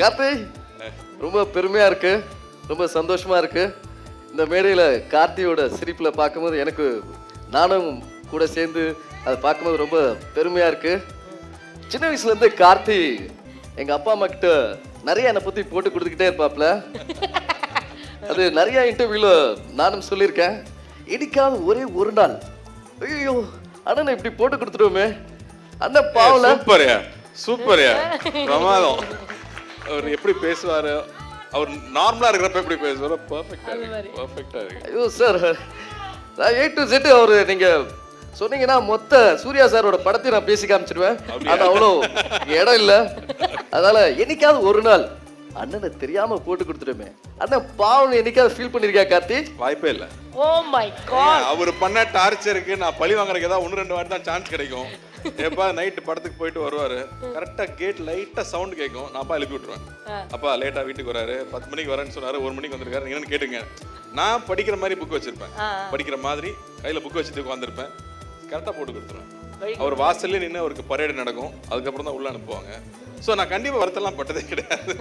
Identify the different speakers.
Speaker 1: கார்த்தி ரொம்ப பெருமையா இருக்கு, ரொம்ப சந்தோஷமா இருக்கு. இந்த மேடையில் கார்த்தியோட சிரிப்பில் பார்க்கும்போது எனக்கு நானும் கூட சேர்ந்து அதை பார்க்கும்போது ரொம்ப பெருமையா இருக்கு. சின்ன வயசுலேருந்து கார்த்தி எங்கள் அப்பா அம்மா கிட்ட நிறைய என்னை பற்றி போட்டு கொடுத்துக்கிட்டே இருப்பாப்ல. அது நிறைய இன்டர்வியூவில் நானும் சொல்லியிருக்கேன். இடிக்காத ஒரே ஒரு நாள் ஐயோ அண்ணனை இப்படி போட்டு கொடுத்துருவோமே அண்ணன் பாவல.
Speaker 2: சூப்பர்யா சூப்பர்யா பிரமாதம். அவர் எப்படி பேசுவாரு, அவர் நார்மலா இருக்கிறப்ப எப்படி பேசுவாரோ பர்ஃபெக்டா இருக்கு.
Speaker 1: ஐயோ சார், A to Z அவரு நீங்க சொன்னீங்கன்னா மொத்த சூர்யா சாரோட படத்தை நான் பேசி காமிச்சிடுவேன். அது அவ்வளோ இடம் இல்லை. அதனால என்னைக்காவது ஒரு நாள் அண்ணனை தெரியாம போட்டு கொடுத்துருமே அண்ணன் பாவம் என்னைக்காவது ஃபீல் பண்ணிருக்கா கார்த்தி?
Speaker 2: வாய்ப்பே இல்லை.
Speaker 3: ஓ மை காட்,
Speaker 2: அவர் பண்ண டார்ச்சருக்கு நான் பழி வாங்குறதுக்கு ஏதாவது 1-2 வாட்டி தான் சான்ஸ் கிடைக்கும். எப்பா நைட்டு படத்துக்கு போயிட்டு வருவாரு, கரெக்டா கேட் லைட்டா சவுண்ட் கேட்கும், நான் அப்பா எழுப்பி விட்டுருவேன். அப்பா லேட்டா வீட்டுக்கு வராரு, 10 மணிக்கு வரேன்னு சொன்னாரு, 1 மணிக்கு வந்திருக்காரு, நீங்க கேட்டுங்க. நான் படிக்கிற மாதிரி புக் வச்சிருப்பேன், படிக்கிற மாதிரி கையில புக் வச்சுட்டு உட்காந்துருப்பேன், கரெக்டா போட்டு கொடுத்துருவேன். அவர் வாசல்லே நின்று அவருக்கு பரேடு நடக்கும், அதுக்கப்புறம் தான் உள்ள அனுப்புவாங்க. ஸோ நான் கண்டிப்பா வருத்தெல்லாம் பட்டதே கிடையாது.